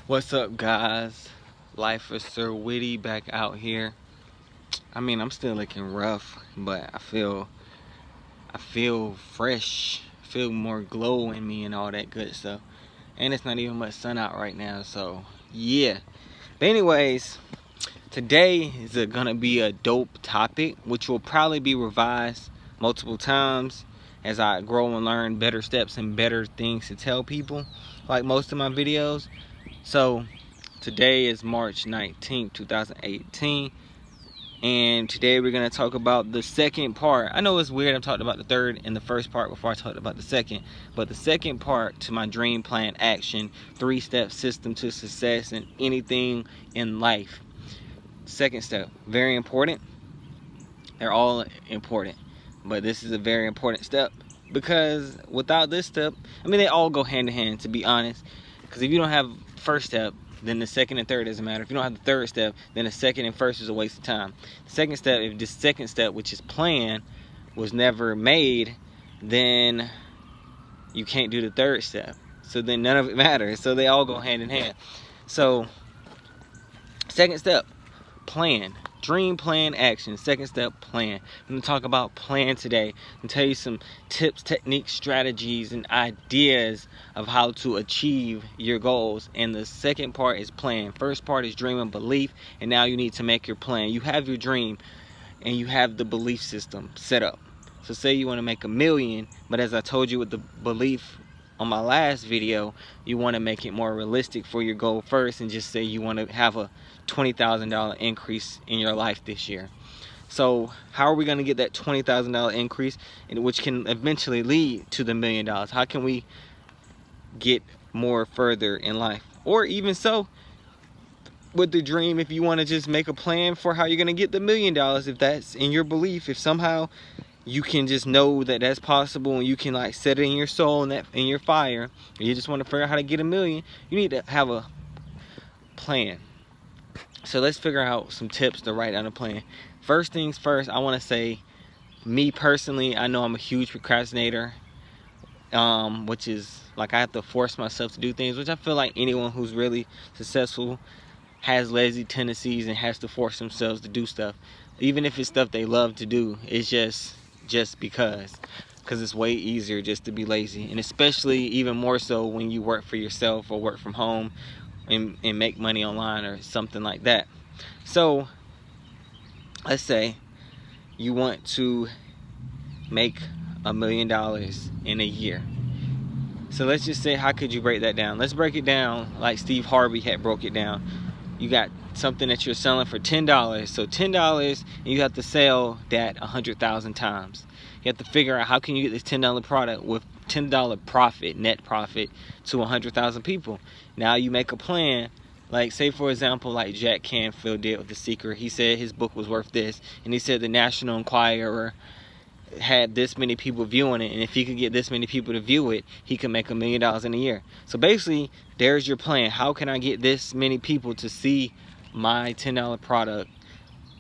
What's up, guys? Life is Sir Witty back out here. I mean, I'm still looking rough, but I feel fresh, feel more glow in me and all that good stuff. And it's not even much sun out right now, so yeah. But anyways, today is gonna be a dope topic, which will probably be revised multiple times as I grow and learn better steps and better things to tell people, like most of my videos. So today is March 19th, 2018, and today we're going to talk about the second part. I know it's weird I'm talking about the third and the first part before I talked about the second, but the second part to my dream plan action 3-step system to success in anything in life. Second step, very important. They're all important, but this is a very important step, because without this step, I mean, they all go hand in hand, to be honest. Because if you don't have first step, then the second and third doesn't matter. If you don't have the third step, then the second and first is a waste of time. The second step, if this second step, which is plan, was never made, then you can't do the third step. So then none of it matters. So they all go hand in hand. So second step, plan. Dream plan action. Second step, plan. I'm going to talk about plan today and tell you some tips, techniques, strategies, and ideas of how to achieve your goals. And the second part is plan. First part is dream and belief, and now you need to make your plan. You have your dream and you have the belief system set up. So say you want to make $1 million, but as I told you with the belief on my last video, you want to make it more realistic for your goal first, and just say you want to have a $20,000 increase in your life this year. So how are we going to get that $20,000 increase, and which can eventually lead to the $1 million? How can we get more further in life? Or even so, with the dream, if you want to just make a plan for how you're going to get the $1 million, if that's in your belief, if somehow you can just know that that's possible, and you can like set it in your soul and that in your fire, and you just want to figure out how to get $1 million, you need to have a plan. So let's figure out some tips to write down a plan. First things first, I want to say, me personally, I know I'm a huge procrastinator, which is like I have to force myself to do things, which I feel like anyone who's really successful has lazy tendencies and has to force themselves to do stuff, even if it's stuff they love to do. It's just because it's way easier just to be lazy, and especially even more so when you work for yourself or work from home and make money online or something like that. So let's say you want to make $1 million in a year. So let's just say, how could you break that down? Let's break it down like Steve Harvey had broke it down. You got something that you're selling for $10. So $10, and you have to sell that 100,000 times. You have to figure out how can you get this $10 product with $10 profit, net profit, to 100,000 people. Now you make a plan. Like, say for example, like Jack Canfield did with The Secret. He said his book was worth this, and he said the National Enquirer had this many people viewing it, and if he could get this many people to view it, he could make $1 million in a year. So basically, there's your plan. How can I get this many people to see my $10 product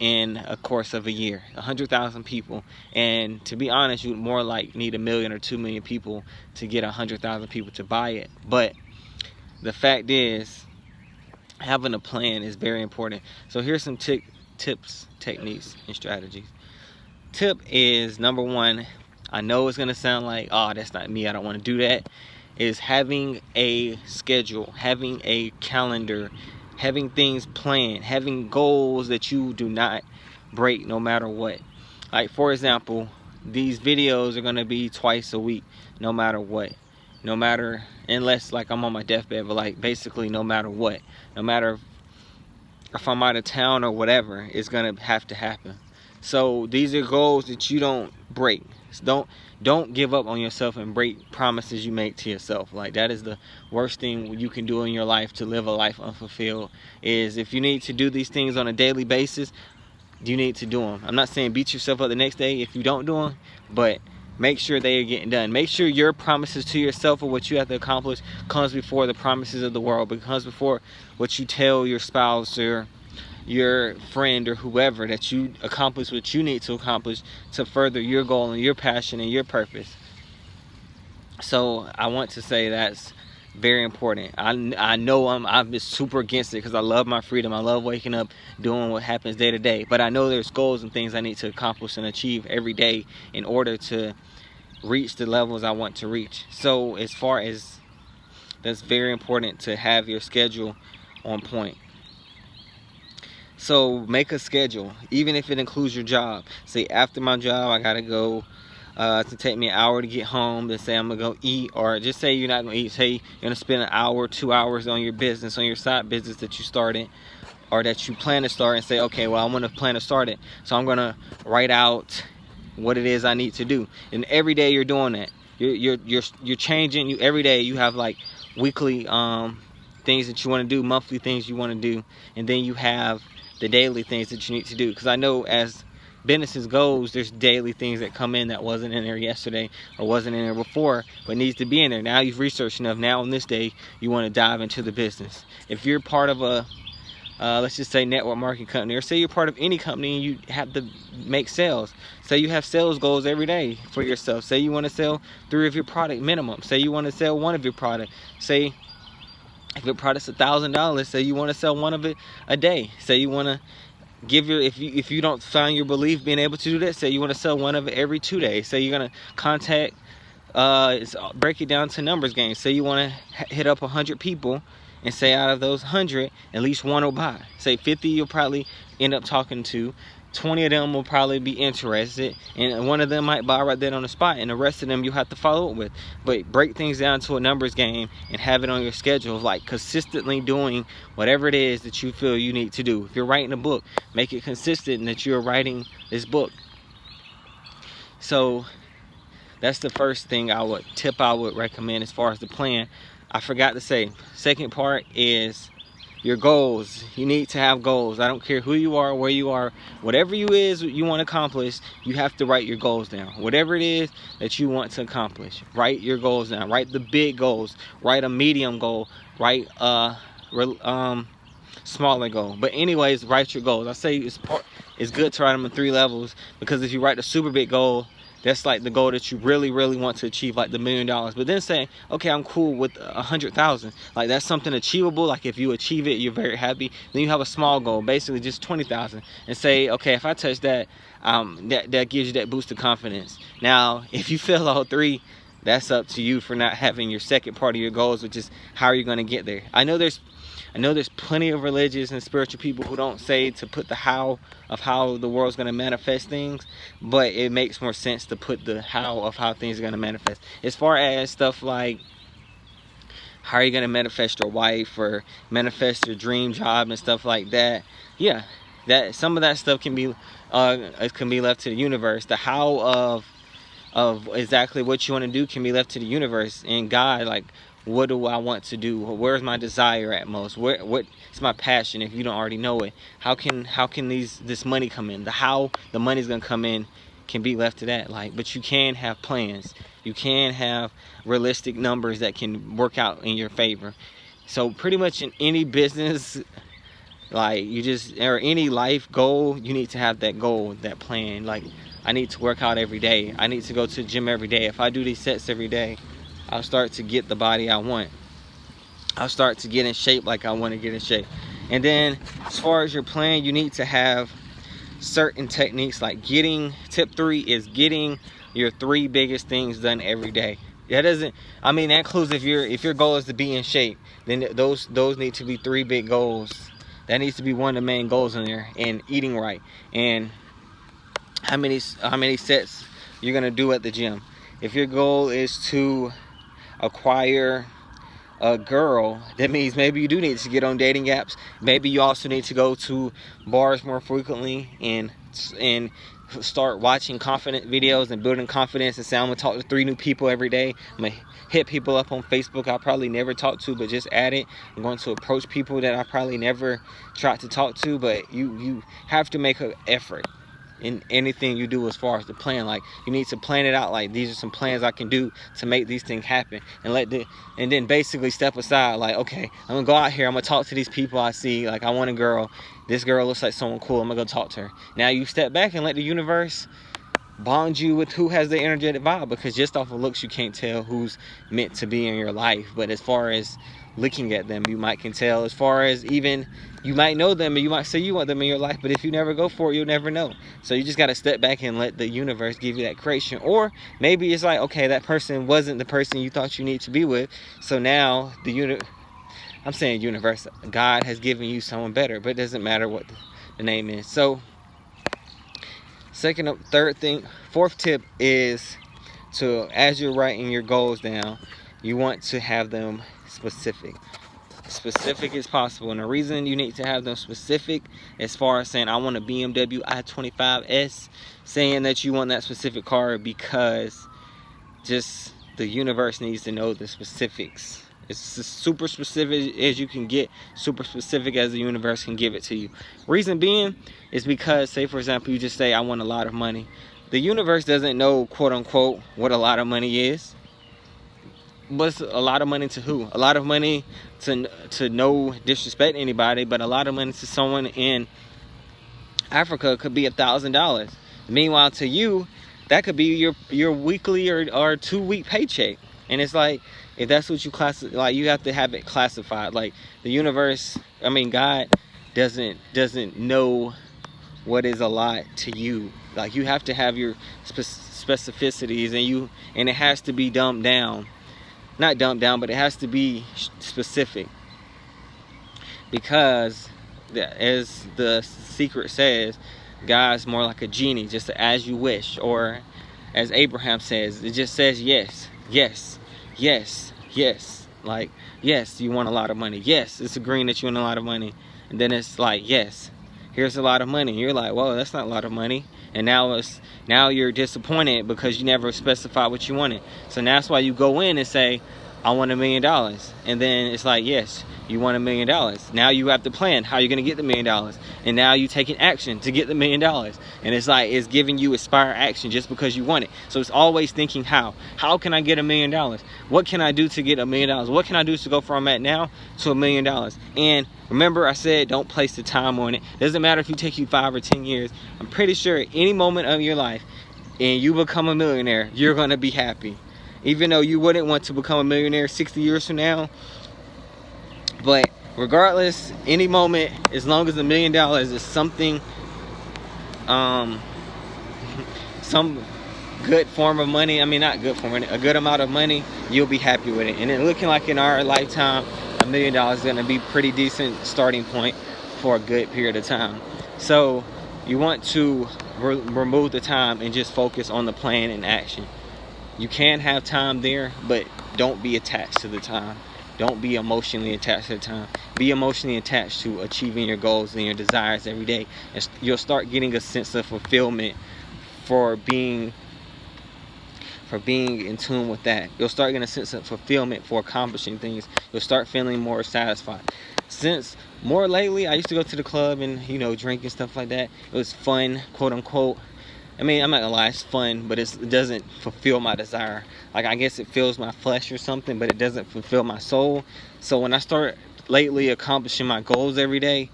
in a course of a year? 100,000 people. And to be honest, you more like need 1 million or 2 million people to get 100,000 people to buy it. But the fact is, having a plan is very important. So here's some tips, techniques, and strategies. Tip is, number one, I know it's gonna sound like, oh, that's not me, I don't want to do that, is having a schedule, having a calendar, having things planned, having goals that you do not break no matter what. Like, for example, these videos are gonna be twice a week, no matter what. No matter, unless like I'm on my deathbed, but like basically no matter what. No matter if I'm out of town or whatever, it's gonna have to happen. So these are goals that you don't break. Don't give up on yourself and break promises you make to yourself. Like, that is the worst thing you can do in your life to live a life unfulfilled. Is if you need to do these things on a daily basis, you need to do them. I'm not saying beat yourself up the next day if you don't do them, but make sure they are getting done. Make sure your promises to yourself or what you have to accomplish comes before the promises of the world, but comes before what you tell your spouse or your friend or whoever, that you accomplish what you need to accomplish to further your goal and your passion and your purpose. So I want to say that's Very important. I know I'm just super against it because I love my freedom. I love waking up, doing what happens day to day. But I know there's goals and things I need to accomplish and achieve every day in order to reach the levels I want to reach. So as far as that's very important to have your schedule on point. So make a schedule, even if it includes your job. Say after my job, I gotta go to take me an hour to get home. Then say I'm gonna go eat, or just say you're not gonna eat. Say you're gonna spend an hour, 2 hours on your business, on your side business that you started, or that you plan to start. And say, okay, well, I'm gonna plan to start it, so I'm gonna write out what it is I need to do. And every day you're doing that. You're changing. You every day you have like weekly things that you want to do, monthly things you want to do, and then you have the daily things that you need to do. Because I know as businesses goes, there's daily things that come in that wasn't in there yesterday or wasn't in there before, but needs to be in there. Now you've researched enough. Now on this day you want to dive into the business. If you're part of a let's just say network marketing company, or say you're part of any company and you have to make sales. Say you have sales goals every day for yourself. Say you want to sell 3 of your product minimum. Say you want to sell 1 of your product. Say if your product's $1,000, say you want to sell 1 of it a day. Say you want to give your, if you don't find your belief being able to do that, say you want to sell 1 of it every 2 days. Say you're gonna contact break it down to numbers game. Say you want to hit up 100 people, and say out of those 100, at least 1 will buy. Say 50 you'll probably end up talking to, 20 of them will probably be interested, and 1 of them might buy right there on the spot, and the rest of them you'll have to follow up with. But break things down to a numbers game and have it on your schedule of like consistently doing whatever it is that you feel you need to do. If you're writing a book, make it consistent that you're writing this book. So that's the first thing I would recommend as far as the plan. I forgot to say, second part is your goals. You need to have goals. I don't care who you are, where you are, whatever you want to accomplish, you have to write your goals down. Whatever it is that you want to accomplish, write your goals down. Write the big goals. Write a medium goal. Write a smaller goal. But anyways, write your goals. I say it's good to write them in 3 levels, because if you write a super big goal, that's like the goal that you really want to achieve, like the $1 million. But then say, okay, I'm cool with 100,000. Like that's something achievable. Like if you achieve it, you're very happy. Then you have a small goal, basically just 20,000, and say, okay, if I touch that, that gives you that boost of confidence. Now, if you fail all 3, that's up to you for not having your second part of your goals, which is how are you going to get there. I know there's plenty of religious and spiritual people who don't say to put the how of how the world's going to manifest things, but it makes more sense to put the how of how things are going to manifest. As far as stuff like how are you going to manifest your wife or manifest your dream job and stuff like that, yeah, that some of that stuff can be left to the universe. The how of exactly what you want to do can be left to the universe and God. Like, what do I want to do? Where's my desire at most? What is my passion? If you don't already know it, how can this money come in? The how the money's gonna come in can be left to that. Like, but you can have plans. You can have realistic numbers that can work out in your favor. So pretty much in any business, like or any life goal, you need to have that goal, that plan. Like, I need to work out every day. I need to go to the gym every day. If I do these sets every day, I'll start to get the body I want. I'll start to get in shape like I want to get in shape. And then as far as your plan, you need to have certain techniques, like tip 3 is getting your 3 biggest things done every day. That includes if your goal is to be in shape, then those need to be 3 big goals. That needs to be one of the main goals in there. And eating right, and how many sets you're gonna do at the gym. If your goal is to acquire a girl, that means maybe you do need to get on dating apps. Maybe you also need to go to bars more frequently and start watching confident videos and building confidence, and say, I'm gonna talk to 3 new people every day. I'm gonna hit people up on Facebook I probably never talked to, but just add it. I'm going to approach people that I probably never tried to talk to. But you have to make an effort in anything you do as far as the plan. Like, you need to plan it out. Like, these are some plans I can do to make these things happen, and then basically step aside. Like, okay, I'm gonna go out here, I'm gonna talk to these people I see. Like, I want a girl, this girl looks like someone cool, I'm gonna go talk to her. Now you step back and let the universe bond you with who has the energetic vibe, because just off of looks you can't tell who's meant to be in your life. But as far as looking at them, you might can tell. As far as even, you might know them and you might say you want them in your life, but if you never go for it, you'll never know. So you just got to step back and let the universe give you that creation. Or maybe it's like, okay, that person wasn't the person you thought you need to be with, so now I'm saying universe, God has given you someone better, but it doesn't matter what the name is. So fourth tip is to, as you're writing your goals down, you want to have them specific as possible. And the reason you need to have them specific, as far as saying I want a BMW i25S, saying that you want that specific car, because just the universe needs to know the specifics. It's as super specific as you can get, super specific as the universe can give it to you. Reason being is because, say for example, you just say I want a lot of money. The universe doesn't know, quote unquote, what a lot of money is. But a lot of money to who? A lot of money to no disrespect anybody, but a lot of money to someone in Africa could be $1,000. Meanwhile, to you, that could be your weekly or 2-week paycheck. And it's like, if that's what you classify, like, you have to have it classified. Like, the universe, I mean God doesn't know what is a lot to you. Like, you have to have your specificities, and it has to be dumbed down. Not dumbed down, but it has to be specific, because as the secret says, God's more like a genie, just as you wish. Or as Abraham says, it just says yes, yes, yes, yes. Like, yes, you want a lot of money. Yes, it's agreeing that you want a lot of money. And then it's like, yes, here's a lot of money. You're like, whoa, that's not a lot of money. And now you're disappointed because you never specified what you wanted. So now that's why you go in and say, I want $1 million. And then it's like, yes, you want $1 million. Now you have to plan how you're going to get the $1 million. And now you taking action to get the $1 million. And it's like, it's giving you inspired action just because you want it. So it's always thinking how. How can I get $1 million? What can I do to get $1 million? What can I do to go from at now to $1 million? And remember, I said don't place the time on it. Doesn't matter if you take you 5 or 10 years. I'm pretty sure at any moment of your life and you become a millionaire, you're going to be happy. Even though you wouldn't want to become a millionaire 60 years from now. But regardless, any moment, as long as $1 million is something, some good form of money, I mean not good form, a good amount of money, you'll be happy with it. And it looking like in our lifetime, $1 million is going to be pretty decent starting point for a good period of time. So you want to remove the time and just focus on the plan and action. You can have time there, but don't be attached to the time. Don't be emotionally attached to the time. Be emotionally attached to achieving your goals and your desires every day. And you'll start getting a sense of fulfillment for being in tune with that. You'll start getting a sense of fulfillment for accomplishing things. You'll start feeling more satisfied. Since more lately, I used to go to the club and, drink and stuff like that. It was fun, quote unquote. I mean, I'm not gonna lie, it's fun, but it doesn't fulfill my desire. Like, I guess it fills my flesh or something, but it doesn't fulfill my soul. So when I start lately accomplishing my goals every day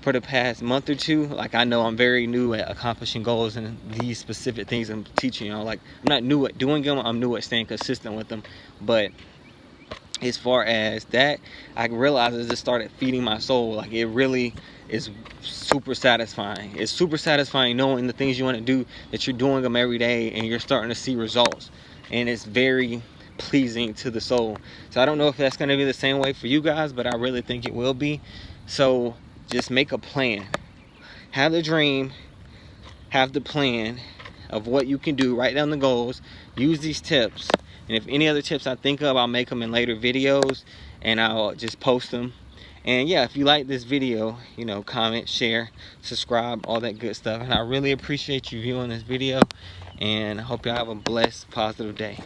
for the past month or two, like, I know I'm very new at accomplishing goals and these specific things I'm teaching y'all. Like, I'm not new at doing them, I'm new at staying consistent with them. But as far as that, I realized it just started feeding my soul. Like, it really is super satisfying. It's super satisfying knowing the things you want to do, that you're doing them every day and you're starting to see results. And it's very pleasing to the soul. So I don't know if that's going to be the same way for you guys, but I really think it will be. So just make a plan. Have the dream. Have the plan of what you can do. Write down the goals. Use these tips. And if any other tips I think of, I'll make them in later videos and I'll just post them. And yeah, if you like this video, comment, share, subscribe, all that good stuff. And I really appreciate you viewing this video. And I hope y'all have a blessed, positive day.